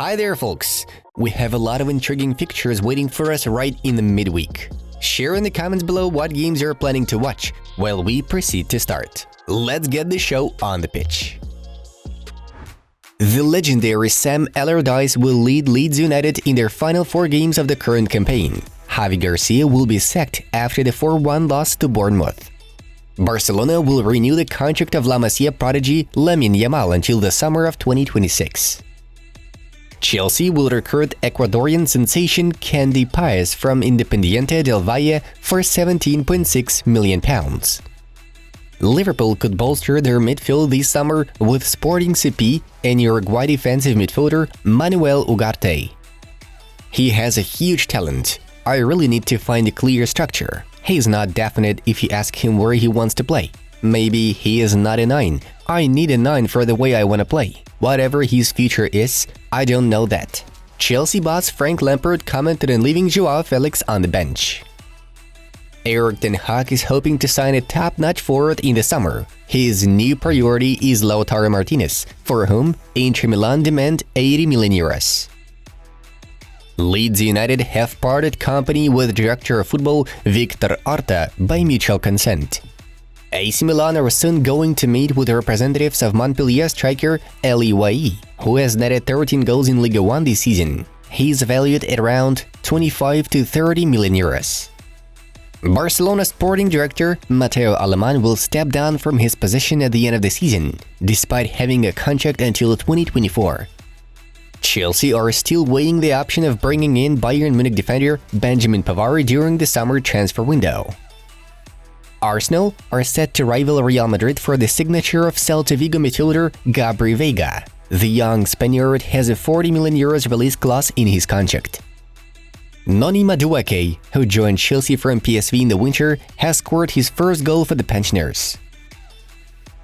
Hi there, folks! We have a lot of intriguing fixtures waiting for us right in the midweek. Share in the comments below what games you're planning to watch while we proceed to start. Let's get the show on the pitch. The legendary Sam Allardyce will lead Leeds United in their final 4 games of the current campaign. Javi Garcia will be sacked after the 4-1 loss to Bournemouth. Barcelona will renew the contract of La Masia prodigy Lamine Yamal until the summer of 2026. Chelsea will recruit Ecuadorian sensation Candy Páez from Independiente del Valle for £17.6 million. Liverpool could bolster their midfield this summer with Sporting CP and Uruguay defensive midfielder Manuel Ugarte. He has a huge talent. I really need to find a clear structure. He's not definite if you ask him where he wants to play. Maybe he is not a 9. I need a 9 for the way I want to play. Whatever his future is, I don't know that. Chelsea boss Frank Lampard commented on leaving Joao Felix on the bench. Erik ten Hag is hoping to sign a top-notch forward in the summer. His new priority is Lautaro Martinez, for whom Inter Milan demand €80 million. Leeds United have parted company with Director of Football Victor Orta by mutual consent. AC Milan are soon going to meet with representatives of Montpellier striker Eli Wahi, who has netted 13 goals in Ligue 1 this season. He is valued at around €25 to €30 million. Barcelona sporting director Mateu Alemany will step down from his position at the end of the season, despite having a contract until 2024. Chelsea are still weighing the option of bringing in Bayern Munich defender Benjamin Pavard during the summer transfer window. Arsenal are set to rival Real Madrid for the signature of Celta Vigo midfielder Gabri Veiga. The young Spaniard has a €40 million release clause in his contract. Noni Madueke, who joined Chelsea from PSV in the winter, has scored his first goal for the pensioners.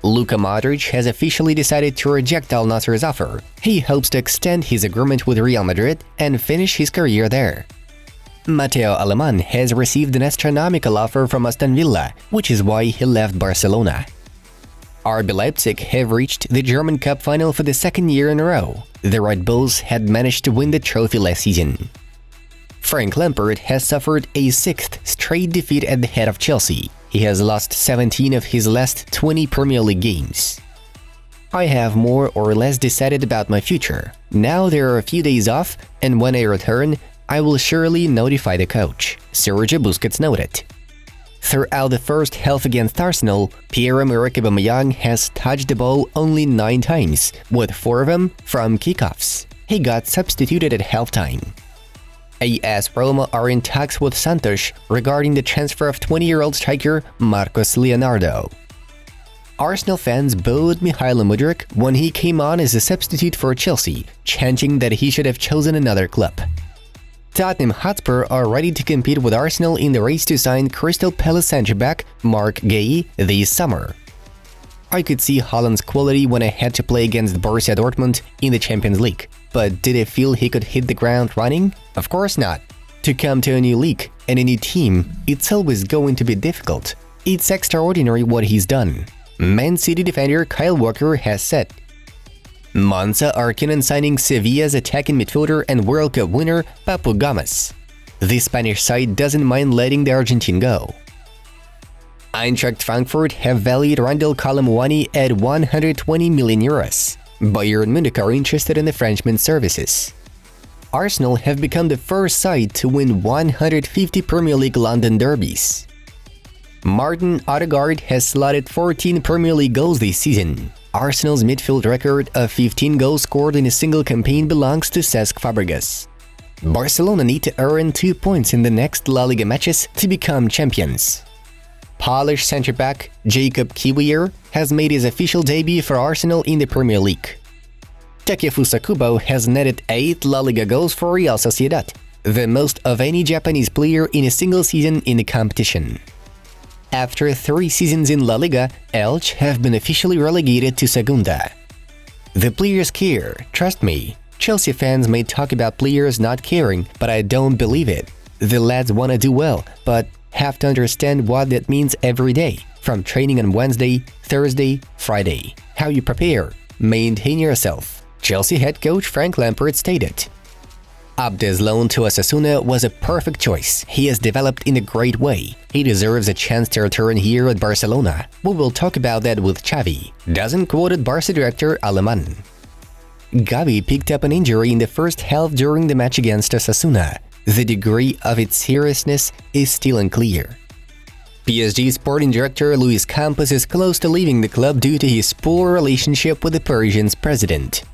Luka Modric has officially decided to reject Al Nassr's offer. He hopes to extend his agreement with Real Madrid and finish his career there. Mateu Alemany has received an astronomical offer from Aston Villa, which is why he left Barcelona. RB Leipzig have reached the German Cup final for the 2nd year in a row. The Red Bulls had managed to win the trophy last season. Frank Lampard has suffered a 6th straight defeat at the head of Chelsea. He has lost 17 of his last 20 Premier League games. I have more or less decided about my future. Now there are a few days off, and when I return, I will surely notify the coach, Sergio Busquets noted. Throughout the first half against Arsenal, Pierre-Emerick Aubameyang has touched the ball only 9 times, with 4 of them from kickoffs. He got substituted at halftime. AS Roma are in talks with Santos regarding the transfer of 20-year-old striker Marcos Leonardo. Arsenal fans booed Mikhailo Mudryk when he came on as a substitute for Chelsea, chanting that he should have chosen another club. Tottenham Hotspur are ready to compete with Arsenal in the race to sign Crystal Palace centre-back Marc Guéhi this summer. I could see Haaland's quality when I had to play against Borussia Dortmund in the Champions League, but did I feel he could hit the ground running? Of course not. To come to a new league and a new team, it's always going to be difficult. It's extraordinary what he's done. Man City defender Kyle Walker has said. Monza are keen on signing Sevilla's attacking midfielder and World Cup winner Papu Gomez. The Spanish side doesn't mind letting the Argentine go. Eintracht Frankfurt have valued Randal Kolo Muani at €120 million. Bayern Munich are interested in the Frenchman's services. Arsenal have become the first side to win 150 Premier League London derbies. Martin Odegaard has slotted 14 Premier League goals this season. Arsenal's midfield record of 15 goals scored in a single campaign belongs to Cesc Fabregas. Barcelona need to earn 2 points in the next La Liga matches to become champions. Polish centre-back Jakub Kiwior has made his official debut for Arsenal in the Premier League. Takefusa Kubo has netted 8 La Liga goals for Real Sociedad, the most of any Japanese player in a single season in the competition. After 3 seasons in La Liga, Elche have been officially relegated to Segunda. The players care, trust me. Chelsea fans may talk about players not caring, but I don't believe it. The lads want to do well, but have to understand what that means every day, from training on Wednesday, Thursday, Friday. How you prepare, maintain yourself. Chelsea head coach Frank Lampard stated. Abde's loan to Osasuna was a perfect choice. He has developed in a great way. He deserves a chance to return here at Barcelona. We will talk about that with Xavi, doesn't quoted Barca director Aleman. Gavi picked up an injury in the first half during the match against Osasuna. The degree of its seriousness is still unclear. PSG sporting director Luis Campos is close to leaving the club due to his poor relationship with the Parisians president.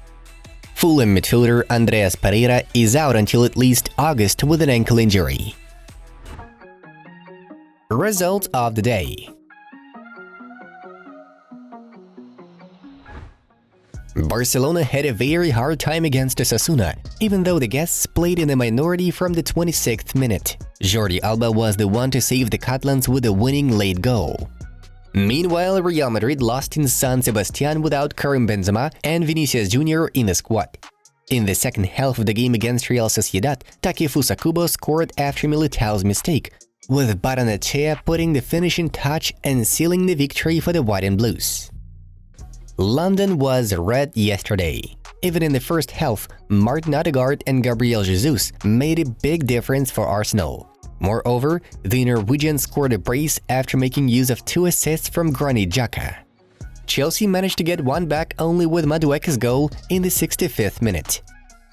Fulham midfielder Andreas Pereira is out until at least August with an ankle injury. Result of the day. Barcelona had a very hard time against Osasuna, even though the guests played in a minority from the 26th minute. Jordi Alba was the one to save the Catalans with a winning late goal. Meanwhile, Real Madrid lost in San Sebastián without Karim Benzema and Vinicius Jr. in the squad. In the second half of the game against Real Sociedad, Takefusa Kubo scored after Militao's mistake, with Barrenechea putting the finishing touch and sealing the victory for the White and Blues. London was red yesterday. Even in the first half, Martin Odegaard and Gabriel Jesus made a big difference for Arsenal. Moreover, the Norwegians scored a brace after making use of 2 assists from Granit Xhaka. Chelsea managed to get one back only with Madueka's goal in the 65th minute.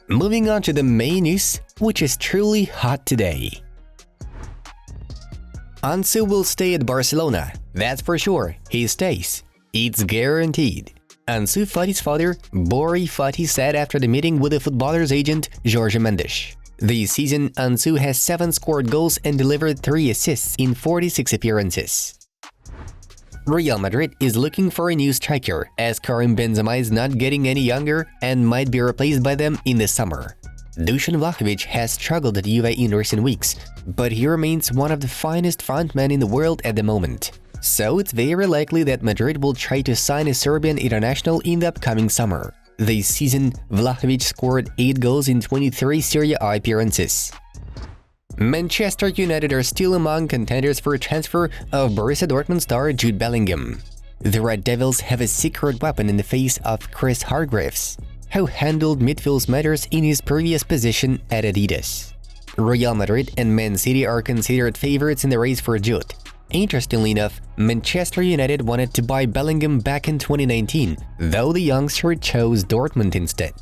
Moving on to the main news, which is truly hot today. Ansu will stay at Barcelona, that's for sure, he stays. It's guaranteed. Ansu Fati's father, Bori Fati, said after the meeting with the footballer's agent, Jorge Mendes. This season, Ansu has 7 scored goals and delivered 3 assists in 46 appearances. Real Madrid is looking for a new striker, as Karim Benzema is not getting any younger and might be replaced by them in the summer. Dusan Vlahovic has struggled at Juve in recent weeks, but he remains one of the finest frontmen in the world at the moment. So it's very likely that Madrid will try to sign a Serbian international in the upcoming summer. This season, Vlahovic scored 8 goals in 23 Serie A appearances. Manchester United are still among contenders for a transfer of Borussia Dortmund star Jude Bellingham. The Red Devils have a secret weapon in the face of Chris Hargreaves, who handled midfield matters in his previous position at Adidas. Real Madrid and Man City are considered favorites in the race for Jude. Interestingly enough, Manchester United wanted to buy Bellingham back in 2019, though the youngster chose Dortmund instead.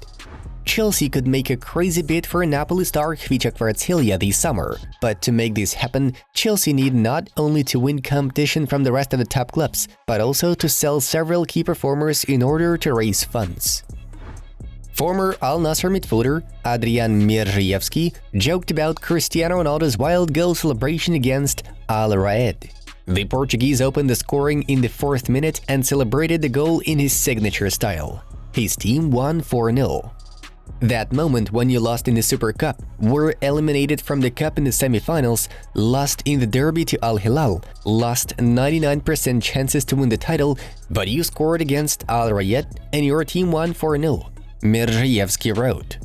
Chelsea could make a crazy bid for Napoli star Khvicha Kvaratskhelia this summer, but to make this happen, Chelsea need not only to win competition from the rest of the top clubs, but also to sell several key performers in order to raise funds. Former Al Nassr midfielder Adrian Mierzyewski joked about Cristiano Ronaldo's wild goal celebration against Al Raed. The Portuguese opened the scoring in the 4th minute and celebrated the goal in his signature style. His team won 4-0. That moment when you lost in the Super Cup, were eliminated from the cup in the semi-finals, lost in the derby to Al Hilal, lost 99% chances to win the title, but you scored against Al Raed and your team won 4-0, Mierzyewski wrote.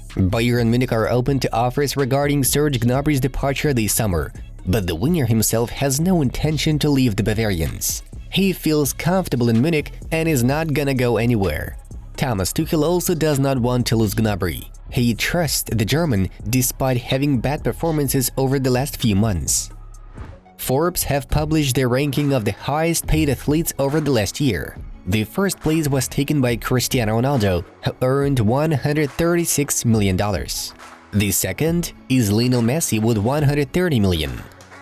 Bayern Munich are open to offers regarding Serge Gnabry's departure this summer, but the winger himself has no intention to leave the Bavarians. He feels comfortable in Munich and is not gonna go anywhere. Thomas Tuchel also does not want to lose Gnabry. He trusts the German despite having bad performances over the last few months. Forbes have published their ranking of the highest paid athletes over the last year. The first place was taken by Cristiano Ronaldo, who earned $136 million. The second is Lionel Messi with $130 million.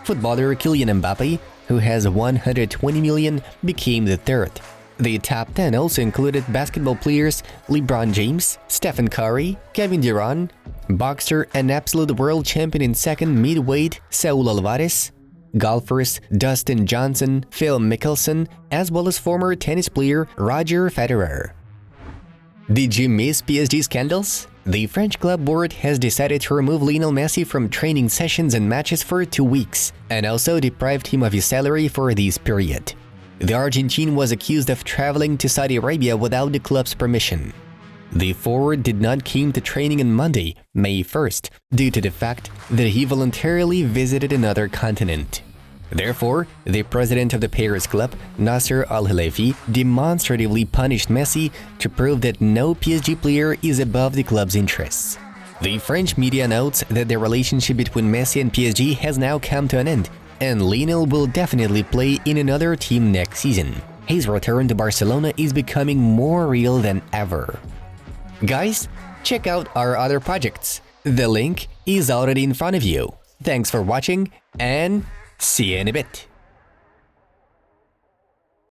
Footballer Kylian Mbappe, who has $120 million, became the third. The top 10 also included basketball players LeBron James, Stephen Curry, Kevin Durant, boxer and absolute world champion in second midweight Saul Alvarez, golfers Dustin Johnson, Phil Mickelson, as well as former tennis player Roger Federer. Did you miss PSG scandals? The French club board has decided to remove Lionel Messi from training sessions and matches for 2 weeks, and also deprived him of his salary for this period. The Argentine was accused of traveling to Saudi Arabia without the club's permission. The forward did not come to training on Monday, May 1st, due to the fact that he voluntarily visited another continent. Therefore, the president of the Paris club, Nasser Al-Khelaifi, demonstratively punished Messi to prove that no PSG player is above the club's interests. The French media notes that the relationship between Messi and PSG has now come to an end, and Lionel will definitely play in another team next season. His return to Barcelona is becoming more real than ever. Guys, check out our other projects. The link is already in front of you. Thanks for watching, and see you in a bit.